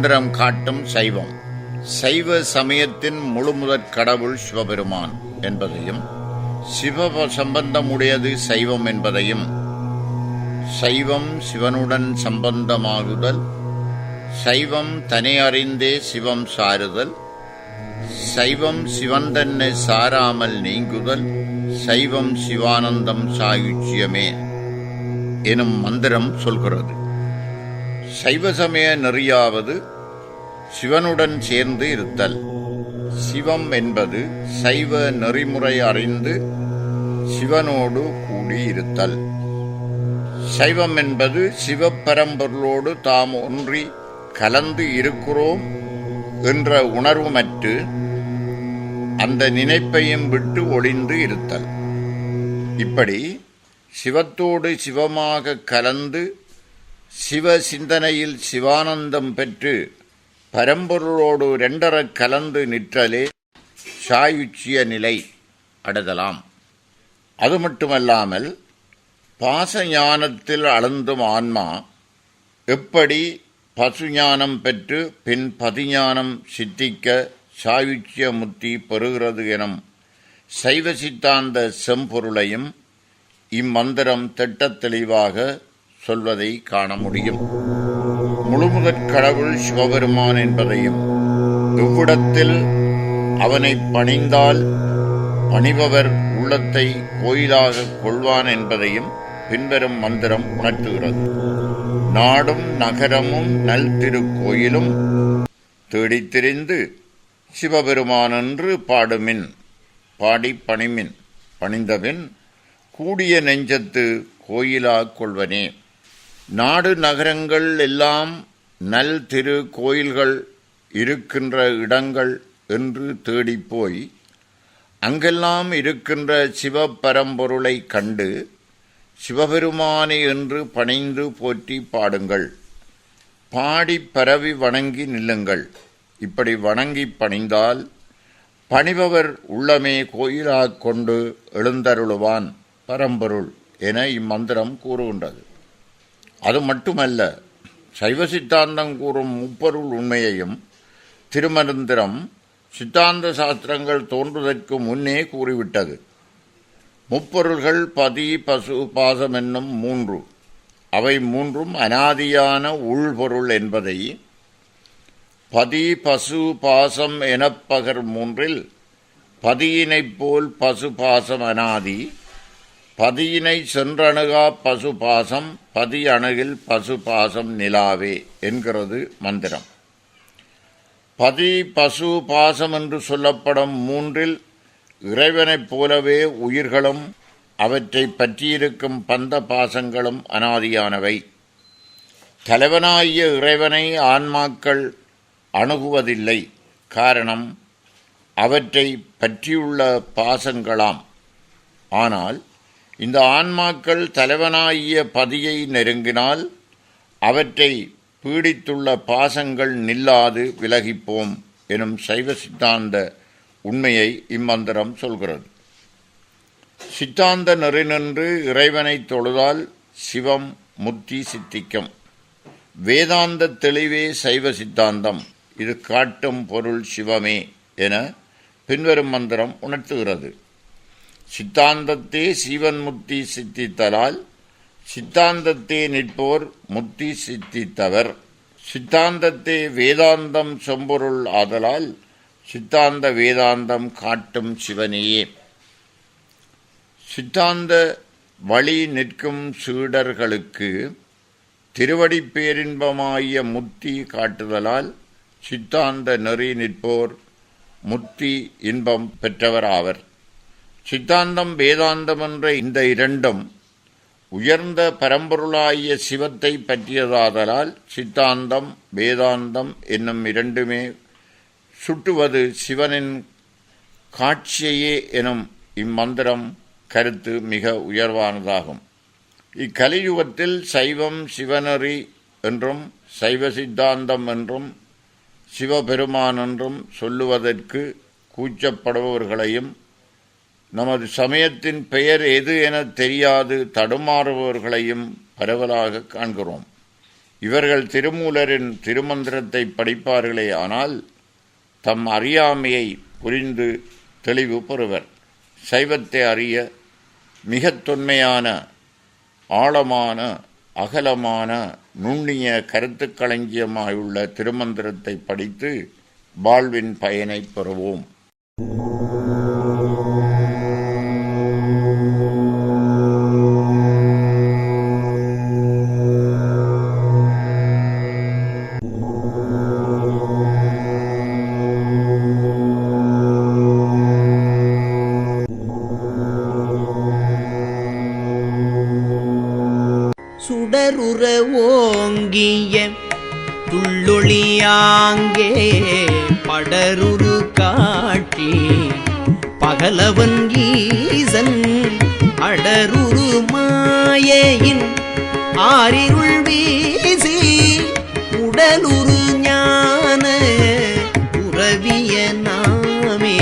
இம்மந்திரம் காட்டும் சைவம். சைவ சமயத்தின் முழுமுதற் கடவுள் சிவபெருமான் என்பதையும், சிவ சம்பந்தமுடையது சைவம் என்பதையும், சைவம் சிவனுடன் சம்பந்தமாகுதல், சைவம் தனி அறிந்தே சிவம் சாருதல், சைவம் சிவன் தன்னை சாராமல் நீங்குதல், சைவம் சிவானந்தம் சாயுச்சியமே எனும் மந்திரம் சொல்கிறது. சைவ சமய நெறியாவது சிவனுடன் சேர்ந்து இருத்தல். சிவம் என்பது சைவ நெறிமுறை அறிந்து சிவனோடு கூடி இருத்தல். சைவம் என்பது சிவப்பரம்பொருளோடு தாம் ஒன்றி கலந்து இருக்கிறோம் என்ற உணர்வுமற்று அந்த நினைப்பையும் விட்டு ஒளிந்து இருத்தல். இப்படி சிவத்தோடு சிவமாக கலந்து சிவ சிந்தனையில் சிவானந்தம் பெற்று பரம்பொருளோடு இரண்டரக் கலந்து நிற்றலே சாயுச்சிய நிலை அடைதலாம். அது மட்டுமல்லாமல் பாச ஞானத்தில் அழுந்தும் ஆன்மா எப்படி பசுஞானம் பெற்று பின் பதிஞானம் சித்திக்க சாயுச்சிய முத்தி பெறுகிறது எனும் சைவ சித்தாந்த செம்பொருளையும் இம்மந்திரம் திட்டத் தெளிவாக சொல்வதை காண முடியும். முழுமுதற் கடவுள் சிவபெருமான் என்பதையும், இவ்விடத்தில் அவனை பணிந்தால் பணிபவர் உள்ளத்தை கோயிலாக கொள்வான் என்பதையும் பின்வரும் மந்திரம் உணர்த்துகிறது. நாடும் நகரமும் நல் திருக்கோயிலும் தேடித் திரிந்து சிவபெருமானென்று பாடுமின், பாடி பணிமின், பணிந்தபின் கூடிய நெஞ்சத்து கோயிலாக் கொள்வனே. நாடு நகரங்கள் எல்லாம் நல் திரு கோயில்கள் இருக்கின்ற இடங்கள் என்று தேடிப்போய் அங்கெல்லாம் இருக்கின்ற சிவபரம்பொருளை கண்டு சிவபெருமானே என்று பணிந்து போற்றி பாடுங்கள். பாடி பரவி வணங்கி நில்லுங்கள். இப்படி வணங்கி பணிந்தால் பணிபவர் உள்ளமே கோயிலாக் கொண்டு எழுந்தருளுவான் பரம்பொருள் என இம்மந்திரம் கூறுகின்றது. அது மட்டுமல்ல, சைவ சித்தாந்தம் கூறும் முப்பொருள் உண்மையையும் திருமந்திரம் சித்தாந்த சாஸ்திரங்கள் தோன்றுவதற்கு முன்னே கூறிவிட்டது. முப்பொருள்கள் பதி பசு பாசம் என்னும் மூன்று, அவை மூன்றும் அனாதியான உள்பொருள் என்பதை பதி பசு பாசம் எனப்பகர் மூன்றில் பதியினைப் போல் பசு பாசம் அனாதி, பதியினை சென்றணுகா பசு பாசம், பதி அணுகில் பசு பாசம் நிலாவே என்கிறது மந்திரம். பதி பசு பாசம் என்று சொல்லப்படும் மூன்றில் இறைவனைப் போலவே உயிர்களும் அவற்றை பற்றியிருக்கும் பந்த பாசங்களும் அனாதியானவை. தலைவனாகிய இறைவனை ஆன்மாக்கள் அணுகுவதில்லை. காரணம், அவற்றை பற்றியுள்ள பாசங்களாம். ஆனால் இந்த ஆன்மாக்கள் தலைவனாகிய பதியை நெருங்கினால் அவற்றை பீடித்துள்ள பாசங்கள் நில்லாது விலகிப்போம் எனும் சைவ சித்தாந்த உண்மையை இம்மந்திரம் சொல்கிறது. சித்தாந்த நெறி நின்று இறைவனை தொழுதால் சிவம் முத்தி சித்திக்கும். வேதாந்த தெளிவே சைவ சித்தாந்தம், இது காட்டும் பொருள் சிவமே என பின்வரும் மந்திரம் உணர்த்துகிறது. சித்தாந்தத்தே சீவன் முத்தி சித்தித்தலால் சித்தாந்தத்தே நிற்போர் முத்தி சித்தித்தவர். சித்தாந்தத்தே வேதாந்தம் செம்பொருள் ஆதலால் சித்தாந்த வேதாந்தம் காட்டும் சிவனையே. சித்தாந்த வழி நிற்கும் சீடர்களுக்கு திருவடி பேரின்பமாகிய முத்தி காட்டுதலால் சித்தாந்த நெறி நிற்போர் முத்தி இன்பம் பெற்றவர் ஆவர். சித்தாந்தம் வேதாந்தம் என்ற இந்த இரண்டும் உயர்ந்த பரம்பொருளாகிய சிவத்தை பற்றியதாதலால் சித்தாந்தம் வேதாந்தம் என்னும் இரண்டுமே சுட்டுவது சிவனின் காட்சியையே எனும் இம்மந்திரம் கருத்து மிக உயர்வானதாகும். இக்கலியுகத்தில் சைவம் சிவநெறி என்றும் சைவ சித்தாந்தம் என்றும் சிவபெருமான் என்றும் சொல்லுவதற்கு கூச்சப்படுபவர்களையும் நமது சமயத்தின் பெயர் எது என தெரியாது தடுமாறுபவர்களையும் பரவலாக காண்கிறோம். இவர்கள் திருமூலரின் திருமந்திரத்தை படிப்பார்களே ஆனால் தம் அறியாமையை புரிந்து தெளிவு பெறுவர். சைவத்தை அறிய மிகத் தொன்மையான ஆழமான அகலமான நுண்ணிய கருத்துக்களஞ்சியமாயுள்ள திருமந்திரத்தை படித்து வாழ்வின் பயனை பெறுவோம். சுடருற ஓங்கிய துள்ளொளியாங்கே படருரு காட்சி பகலவன் ஈசன் அடருரு மாயையின் ஆரிருள் வீசி உடலுரு ஞான உறவிய நாமே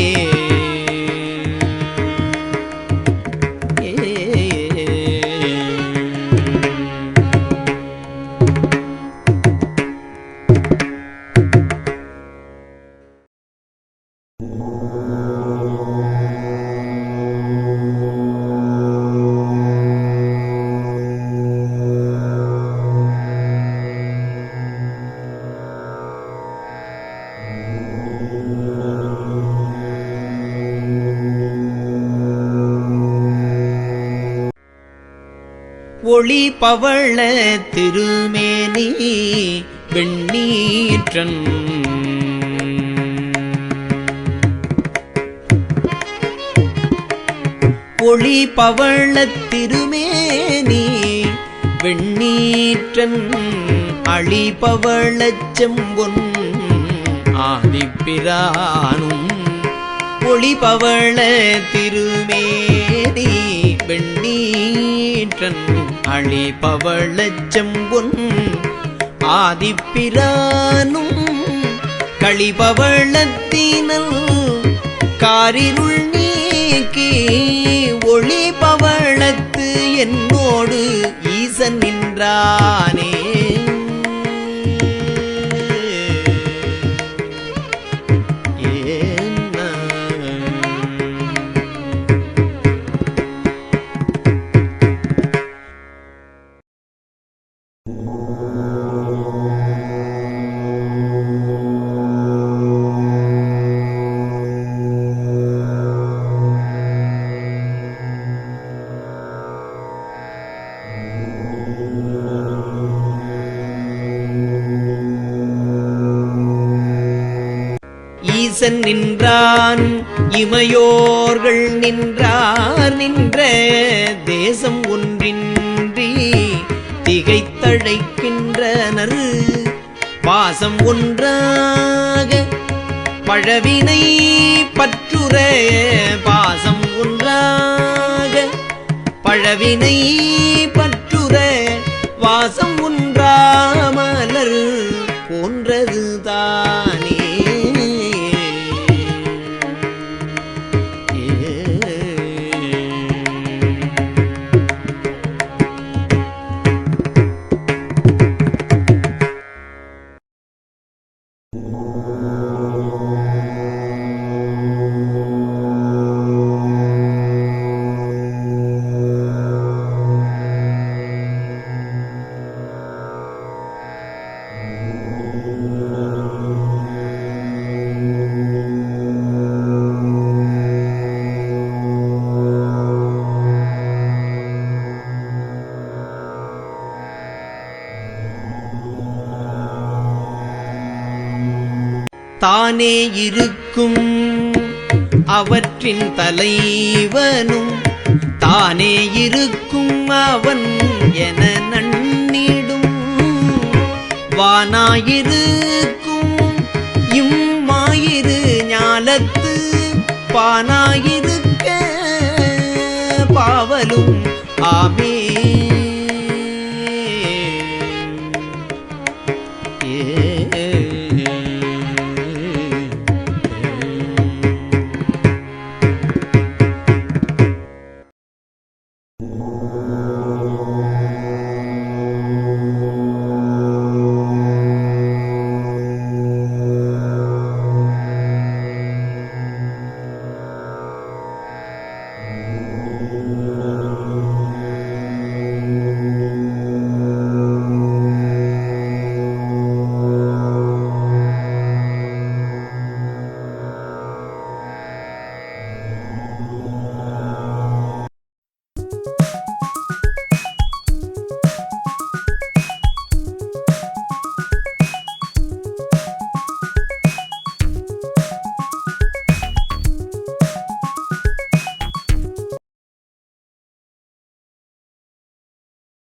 ஒளி பவள திருமேனி வெண்ணீற்றன் ஒளி பவள திருமேனி வெண்ணீற்றன் அழி பவள செம்பொன் ஆதிப்பிரானும் ஒளி பவள திருமேனி வெண்ணீற்றன் அழி பவள செம்பொன் ஆதிப்பிரானும் களிபவளத்தினல் காரிருள் நீக்கி ஒளி பவளத்து என்னோடு ஈசன் நின்றானே ஈசன் நின்றான் இமையோர்கள் நின்றார் நின்ற தேசம் ஒன்றின்றி திகைத்தழைக்கின்றனர் பாசம் ஒன்றாக பழவினை பற்றுற பாசம் ஒன்றாக பழவினை பற்றுற வாசம் ஒன்றாமலர் போன்றது தானே தானே இருக்கும் அவற்றின் தலைவனும் தானே இருக்கும் அவன் என நன்னிடும் வானாயிருக்கும் இம்மாயிரு ஞாலத்து பானாயிருக்க பாவலும் ஆமே